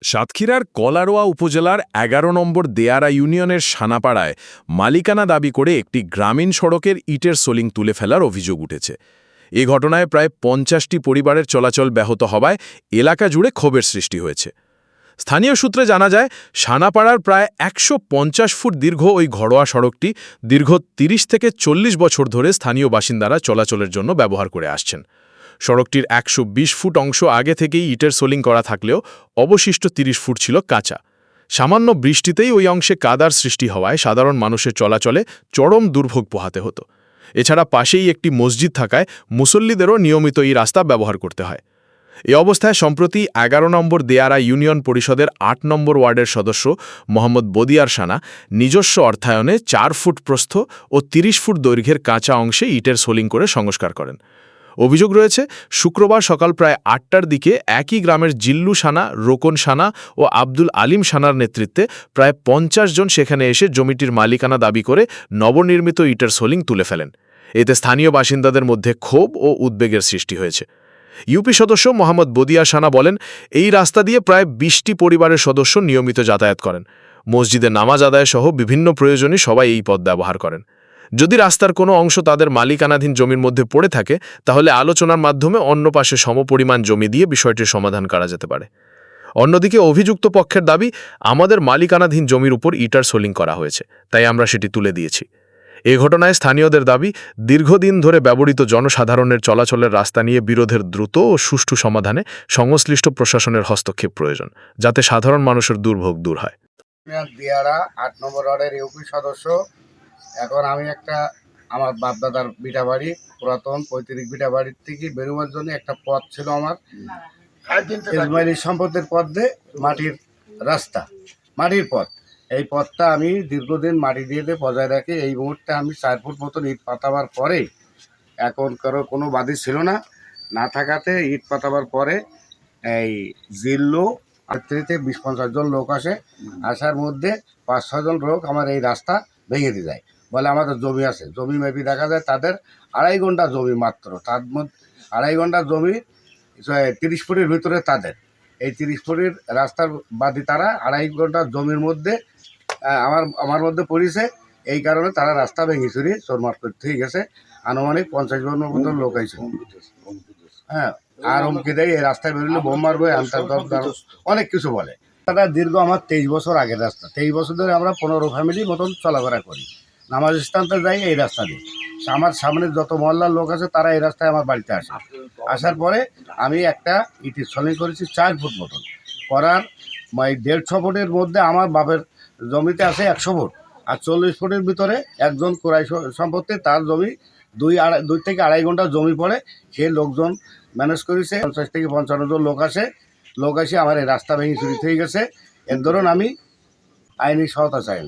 সাতক্ষীরার কলারোয়া উপজেলার ১১ নম্বর দেয়ারা ইউনিয়নের সানাপাড়ায় মালিকানা দাবি করে একটি গ্রামীণ সড়কের ইটের সোলিং তুলে ফেলার অভিযোগ উঠেছে। এ ঘটনায় প্রায় ৫০টি পরিবারের চলাচল ব্যাহত হওয়ায় এলাকা জুড়ে ক্ষোভের সৃষ্টি হয়েছে। স্থানীয় সূত্রে জানা যায়, সানাপাড়ার প্রায় ১৫০ ফুট দীর্ঘ ওই ঘরোয়া সড়কটি দীর্ঘ ৩০ থেকে ৪০ বছর ধরে স্থানীয় বাসিন্দারা চলাচলের জন্য ব্যবহার করে আসছেন। সড়কটির ১২০ ফুট অংশ আগে থেকেই ইটের সোলিং করা থাকলেও অবশিষ্ট ৩০ ফুট ছিল কাঁচা। সামান্য বৃষ্টিতেই ওই অংশে কাদার সৃষ্টি হওয়ায় সাধারণ মানুষের চলাচলে চরম দুর্ভোগ পোহাতে হতো। এছাড়া পাশেই একটি মসজিদ থাকায় মুসল্লিদেরও নিয়মিত এই রাস্তা ব্যবহার করতে হয়। এ অবস্থায় সম্প্রতি ১১ নম্বর দেয়ারা ইউনিয়ন পরিষদের ৮ নম্বর ওয়ার্ডের সদস্য মোহাম্মদ বদিয়ার সানা নিজস্ব অর্থায়নে ৪ ফুট প্রস্থ ও ৩০ ফুট দৈর্ঘ্যের কাঁচা অংশে ইটের সোলিং করে সংস্কার করেন। অভিযোগ রয়েছে, শুক্রবার সকাল প্রায় ৮টার দিকে একই গ্রামের জিল্লু সানা, রোকন সানা ও আব্দুল আলিম সানার নেতৃত্বে প্রায় ৫০ জন সেখানে এসে জমিটির মালিকানা দাবি করে নবনির্মিত ইটের সোলিং তুলে ফেলেন। এতে স্থানীয় বাসিন্দাদের মধ্যে ক্ষোভ ও উদ্বেগের সৃষ্টি হয়েছে। ইউপি সদস্য মোহাম্মদ বদিয়া সানা বলেন, এই রাস্তা দিয়ে প্রায় ২০টি পরিবারের সদস্য নিয়মিত যাতায়াত করেন। মসজিদে নামাজ আদায় সহ বিভিন্ন প্রয়োজনে সবাই এই পথ ব্যবহার করেন। যদি রাস্তার কোনো অংশ তাদের মালিকানাধীন জমির মধ্যে পড়ে থাকে, তাহলে আলোচনার মাধ্যমে অন্য পাশে সমপরিমাণ জমি দিয়ে বিষয়টির সমাধান করা যেতে পারে। অন্যদিকে অভিযুক্ত পক্ষের দাবি, আমাদের মালিকানাধীন জমির উপর ইটার সোলিং করা হয়েছে, তাই আমরা সেটি তুলে দিয়েছি। এ ঘটনায় স্থানীয়দের দাবি, দীর্ঘদিন ধরে ব্যবহৃত জনসাধারণের চলাচলের রাস্তা নিয়ে বিরোধের দ্রুত ও সুষ্ঠু সমাধানে সংশ্লিষ্ট প্রশাসনের হস্তক্ষেপ প্রয়োজন, যাতে সাধারণ মানুষের দুর্ভোগ দূর হয়। দিয়ারা ৮ নম্বর ওয়ার্ডের ইউপি সদস্য। এখন আমি আমার বাপদাদার বিটা বাড়ি, পুরাতন ৩৫ বিটা বাড়ির থেকে বেরোবার জন্য একটা পথ ছিল আমার ইসমাইলি সম্পদের পথ দিয়ে মাটির রাস্তা, মাটির পথ। এই পথটা আমি দীর্ঘদিন মাটি দিয়ে বজায় রাখি। এই মুহূর্তে আমি ৪ ফুট মতন ইট পাতাবার পরে, এখন কোনো বাদি ছিল না, না থাকাতে ইট পাতাবার পরে এই জিল্লু ২০-৫০ জন লোক আসার মধ্যে ৫-৬ জন লোক আমার এই রাস্তা ভেঙে দিয়ে যায়। বলে আমাদের জমি আছে, জমি মেপি দেখা যায় তাদের ২.৫ ঘন্টা জমি মাত্র, তার মধ্যে ২.৫ ঘন্টা জমি ৩০ ফুটের ভিতরে তাদের। এই ৩০ ফুটের রাস্তার বাদী তারা ২.৫ ঘন্টা জমির মধ্যে আমার মধ্যে পড়েছে। এই কারণে তারা রাস্তা ভেঙে চুরি চোরমার করতে গেছে। আনুমানিক ৫০ জনের মতন লোক আইছে। হ্যাঁ, আর হুমকি দেয় এই রাস্তায় বেরোলে বোম মারবে, অনেক কিছু বলে। তারা দীর্ঘ আমার ২৩ বছর আগের রাস্তা। ২৩ বছর ধরে আমরা ১৫ ফ্যামিলি মতন চলাফেরা করি, নামাজ স্থানতে যাই এই রাস্তা দিয়ে। আমার সামনে যত মহল্লার লোক আছে তারা এই রাস্তায় আমার বাড়িতে আসে। আসার পরে আমি একটা ইটের সোলিং করেছি ৪ ফুট মতন করার ১৫০ ফুটের মধ্যে আমার বাপের জমিতে আছে ১০০ ফুট, আর ৪০ ফুটের ভিতরে একজন কোরাই সম্পত্তি, তার জমি ২ থেকে ২.৫ ঘন্টা জমি পড়ে। সেই লোকজন ম্যানেজ করেছে, ৫০ থেকে ৫৫ জন লোক আসে আমার এই রাস্তা ভেঙে চুরি হয়ে গেছে। এর ধরুন আমি আইনি সহায়তা চাই।